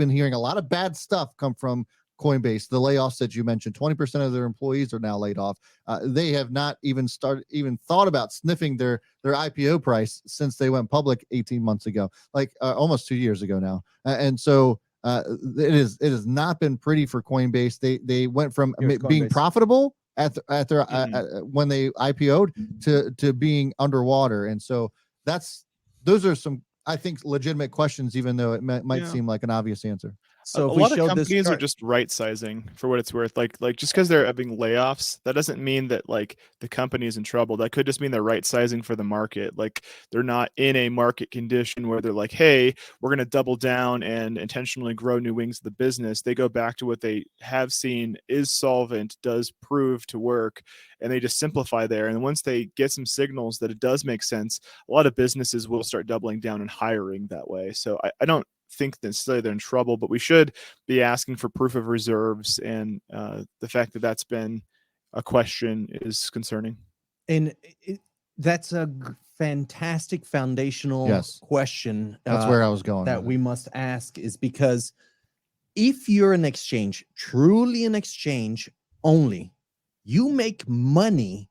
been hearing a lot of bad stuff come from Coinbase. The layoffs that you mentioned, 20% of their employees are now laid off. They have not even thought about sniffing their IPO price since they went public 18 months ago, like almost 2 years ago now. And so it has not been pretty for Coinbase. They went from being profitable at their when they IPO'd to being underwater. And so those are some, I think, legitimate questions, even though it might seem like an obvious answer. So a lot of companies are just right sizing for what it's worth. Like just because they're having layoffs, that doesn't mean that like the company is in trouble. That could just mean they're right sizing for the market. Like they're not in a market condition where they're like, hey, we're going to double down and intentionally grow new wings of the business. They go back to what they have seen is solvent, does prove to work, and they just simplify there. And once they get some signals that it does make sense, a lot of businesses will start doubling down and hiring that way. So I don't think necessarily they're in trouble, but we should be asking for proof of reserves, and the fact that that's been a question is concerning. And that's a fantastic foundational question. That's where I was going. That we must ask is because if you're an exchange, truly an exchange only, you make money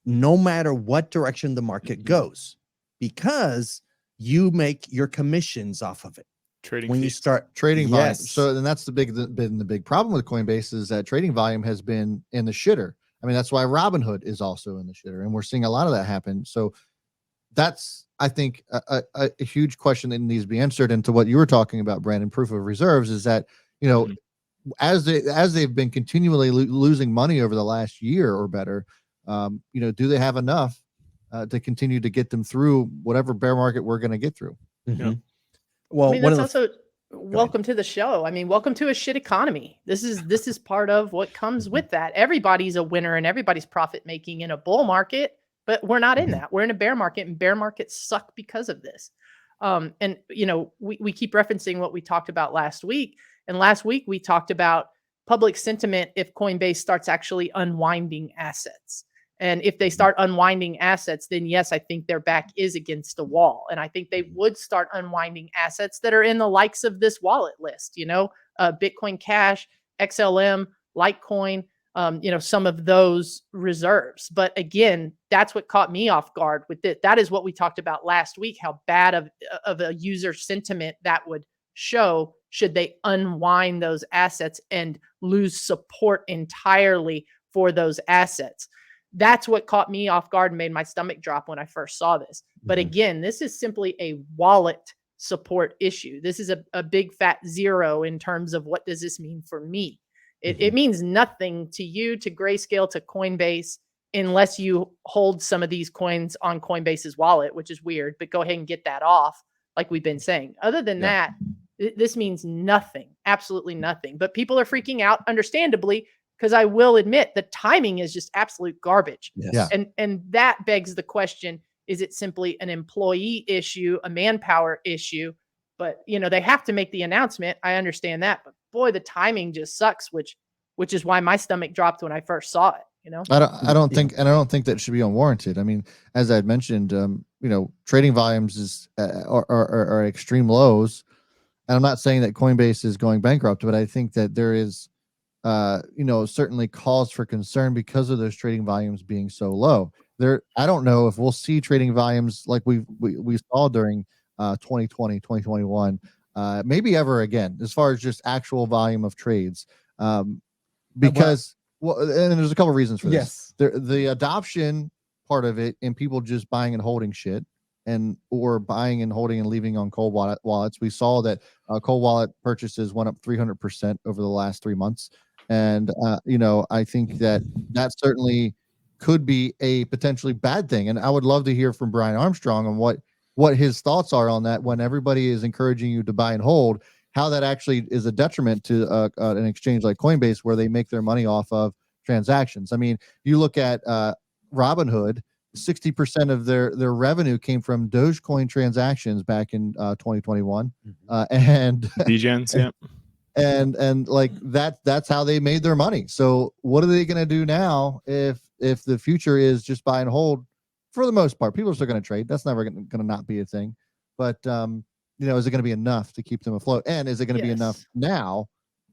no matter what direction the market goes, because you make your commissions off of it. Trading when fees. You start trading volume. So then that's the big problem with Coinbase is that trading volume has been in the shitter. I mean, that's why Robinhood is also in the shitter, and we're seeing a lot of that happen. So that's, I think, a huge question that needs to be answered. And to what you were talking about, Brandon, proof of reserves is that, you know, as they've been continually losing money over the last year or better, you know, do they have enough to continue to get them through whatever bear market we're going to get through? Mm-hmm. Yeah. Well, I mean, that's also welcome to the show. I mean, welcome to a shit economy. This is part of what comes with that. Everybody's a winner and everybody's profit making in a bull market, but we're not in that. We're in a bear market, and bear markets suck because of this. And you know, we keep referencing what we talked about last week. And last week we talked about public sentiment if Coinbase starts actually unwinding assets. And if they start unwinding assets, then yes, I think their back is against the wall. And I think they would start unwinding assets that are in the likes of this wallet list, you know, Bitcoin Cash, XLM, Litecoin, you know, some of those reserves. But again, that's what caught me off guard with it. That is what we talked about last week, how bad of a user sentiment that would show should they unwind those assets and lose support entirely for those assets. That's what caught me off guard and made my stomach drop when I first saw this. But again, this is simply a wallet support issue. This is a big fat zero in terms of what does this mean for me. It means nothing to you, to Grayscale, to Coinbase, unless you hold some of these coins on Coinbase's wallet, which is weird, but go ahead and get that off, like we've been saying. Other than that, this means nothing, absolutely nothing. But people are freaking out, understandably, because I will admit the timing is just absolute garbage. Yes. And that begs the question, is it simply an employee issue, a manpower issue? But, you know, they have to make the announcement. I understand that. But boy, the timing just sucks, which is why my stomach dropped when I first saw it. You know, I don't think that should be unwarranted. I mean, as I had mentioned, you know, trading volumes are extreme lows. And I'm not saying that Coinbase is going bankrupt, but I think that there is, you know, certainly cause for concern because of those trading volumes being so low. I don't know if we'll see trading volumes like we saw during 2020, 2021, maybe ever again, as far as just actual volume of trades. Because and there's a couple of reasons for this. The adoption part of it, and people just buying and holding shit, or buying and holding and leaving on cold wallets. We saw that cold wallet purchases went up 300% over the last 3 months. And, you know, I think that certainly could be a potentially bad thing. And I would love to hear from Brian Armstrong on what his thoughts are on that, when everybody is encouraging you to buy and hold, how that actually is a detriment to an exchange like Coinbase, where they make their money off of transactions. I mean, you look at Robinhood, 60% of their revenue came from Dogecoin transactions back in 2021. And Degens, yeah. And like that's how they made their money. So what are they going to do now if the future is just buy and hold? For the most part, people are still going to trade. That's never going to not be a thing. But is it going to be enough to keep them afloat? And is it going to be enough now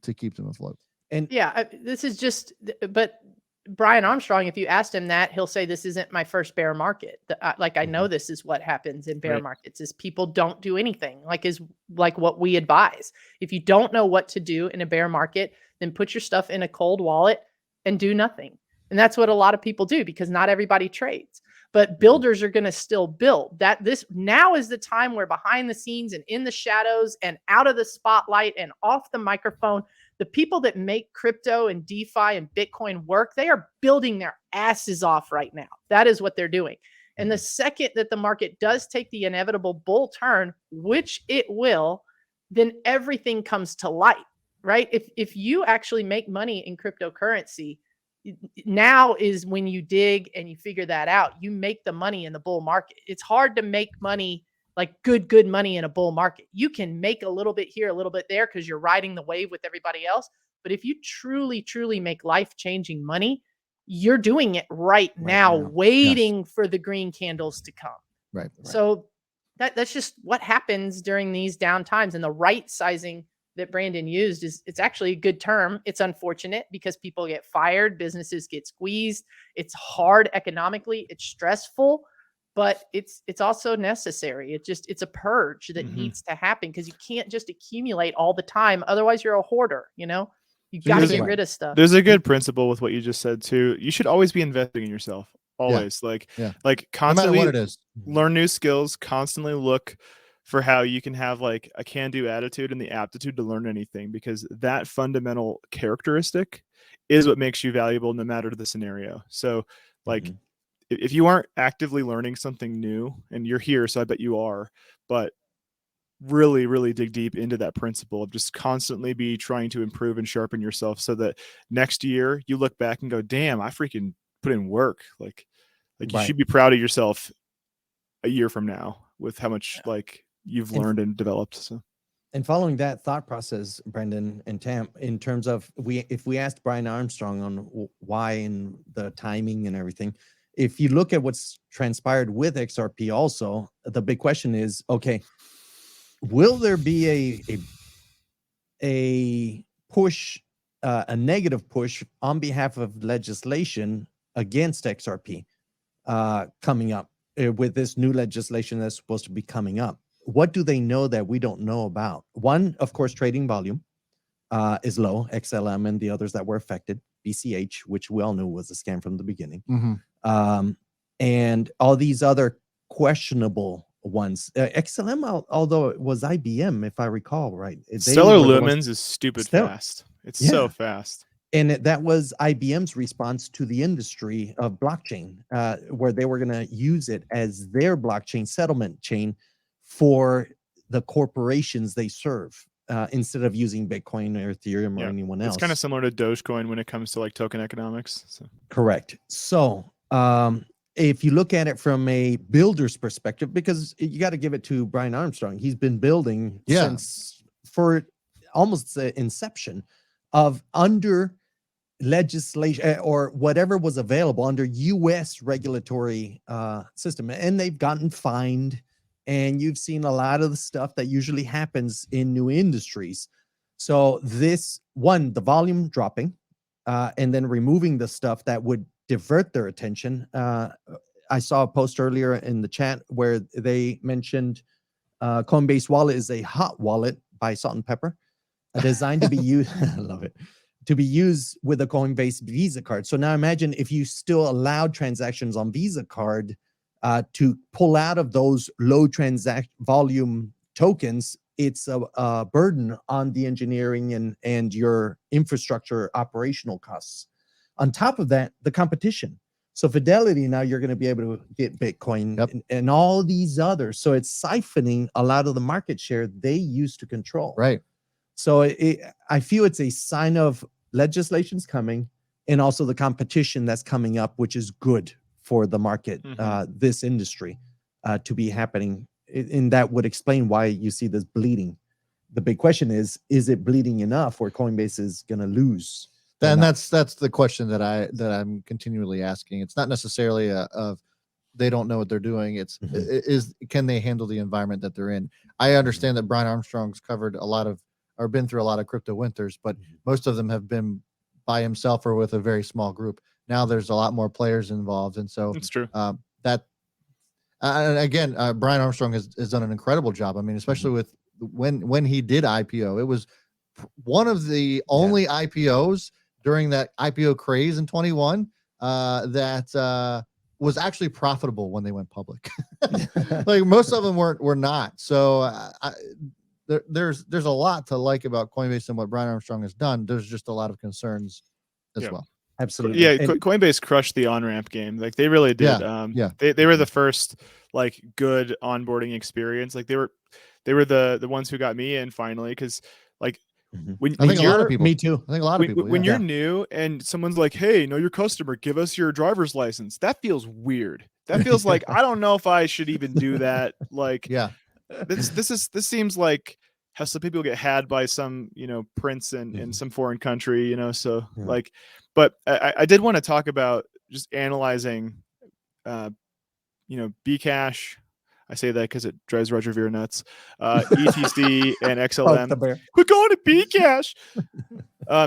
to keep them afloat? And this is just, but Brian Armstrong, if you asked him that, he'll say, this isn't my first bear market. I know this is what happens in bear markets is people don't do anything like what we advise. If you don't know what to do in a bear market, then put your stuff in a cold wallet and do nothing. And that's what a lot of people do because not everybody trades. But builders are going to still build. This now is the time where behind the scenes and in the shadows and out of the spotlight and off the microphone, the people that make crypto and DeFi and Bitcoin work, they are building their asses off right now. That is what they're doing. And the second that the market does take the inevitable bull turn, which it will, then everything comes to light, right? If you actually make money in cryptocurrency, now is when you dig and you figure that out. You make the money in the bull market. It's hard to make money, like good money in a bull market. You can make a little bit here, a little bit there because you're riding the wave with everybody else. But if you truly make life-changing money, you're doing it right now, waiting for the green candles to come. Right. So that's just what happens during these down times. And the right sizing that Brandon used it's actually a good term. It's unfortunate because people get fired, businesses get squeezed. It's hard economically, it's stressful, but it's also necessary. It's a purge that needs to happen because you can't just accumulate all the time. Otherwise you're a hoarder, you got to get rid of stuff. There's a good principle with what you just said too. You should always be investing in yourself. Always. Like constantly no matter what it is. Learn new skills, constantly look for how you can have like a can-do attitude and the aptitude to learn anything, because that fundamental characteristic is what makes you valuable no matter the scenario. So like if you aren't actively learning something new, and you're here, so I bet you are, but really dig deep into that principle of just constantly be trying to improve and sharpen yourself so that next year you look back and go, damn, I freaking put in work. Like you should be proud of yourself a year from now with how much like you've learned and developed. So, and following that thought process, Brendan and Tam, in terms of if we asked Brian Armstrong on why and the timing and everything, if you look at what's transpired with XRP also, the big question is, okay, will there be a push, a negative push on behalf of legislation against XRP coming up with this new legislation that's supposed to be coming up? What do they know that we don't know about? One, of course, trading volume is low, XLM and the others that were affected, BCH, which we all knew was a scam from the beginning. And all these other questionable ones. XLM, although it was IBM, if I recall right. Stellar Lumens is stupid fast. It's so fast. And that was IBM's response to the industry of blockchain, where they were going to use it as their blockchain settlement chain for the corporations they serve, instead of using Bitcoin or Ethereum or anyone else. It's kind of similar to Dogecoin when it comes to like token economics. So. Correct. So if you look at it from a builder's perspective, because you got to give it to Brian Armstrong, he's been building since for almost the inception of under legislation or whatever was available under U.S. regulatory system, and they've gotten fined. And you've seen a lot of the stuff that usually happens in new industries. So this one, the volume dropping, and then removing the stuff that would divert their attention. I saw a post earlier in the chat where they mentioned Coinbase wallet is a hot wallet by Salt and Pepper, designed to be used. I love it. To be used with a Coinbase Visa card. So now imagine if you still allowed transactions on Visa card to pull out of those low volume tokens, it's a burden on the engineering and your infrastructure operational costs. On top of that, the competition. So Fidelity, now you're going to be able to get Bitcoin and all these others. So it's siphoning a lot of the market share they used to control. Right. So I feel it's a sign of legislation's coming and also the competition that's coming up, which is good for the market, this industry to be happening. And that would explain why you see this bleeding. The big question is it bleeding enough where Coinbase is going to lose? And that's the question that I'm continually asking. It's not necessarily of they don't know what they're doing. It's Mhm. can they handle the environment that they're in? I understand that Brian Armstrong's covered a lot of or been through a lot of crypto winters, but most of them have been by himself or with a very small group. Now there's a lot more players involved, and so It's true. that and again, Brian Armstrong has done an incredible job. I mean, especially with when he did IPO, it was one of the only IPOs during that IPO craze in 21 that was actually profitable when they went public. Like most of them were not. So there's a lot to like about Coinbase and what Brian Armstrong has done. There's just a lot of concerns as well. Absolutely. Yeah, Coinbase crushed the on-ramp game. Like they really did. They were the first like good onboarding experience. Like they were the ones who got me in finally, because like when I think a lot of people. Me too. I think a lot of people. When you're new and someone's like, "Hey, know your customer, give us your driver's license," that feels weird. That feels like I don't know if I should even do that. Like, this seems like how some people get had by some prince in some foreign country. So like, but I did want to talk about just analyzing, Bcash. I say that because it drives Roger Ver nuts. ETC and XLM. We're going to Bcash.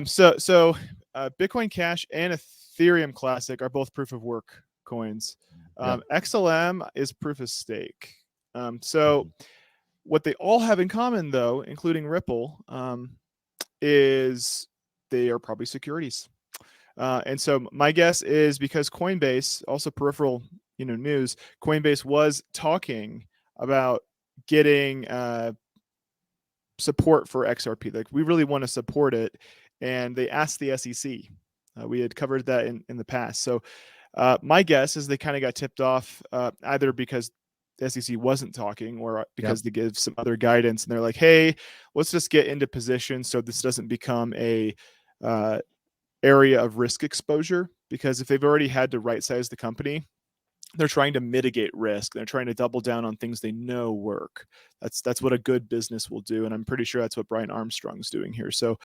So Bitcoin Cash and Ethereum Classic are both proof of work coins. XLM is proof of stake. So what they all have in common, though, including Ripple, is they are probably securities. And so my guess is because Coinbase, also peripheral news, Coinbase was talking about getting support for XRP. Like we really want to support it, and they asked the SEC. We had covered that in the past. So my guess is they kind of got tipped off either because the SEC wasn't talking or because they give some other guidance and they're like, hey, let's just get into position so this doesn't become a area of risk exposure, because if they've already had to right size the company, they're trying to mitigate risk. They're trying to double down on things they know work. That's what a good business will do. And I'm pretty sure that's what Brian Armstrong's doing here. So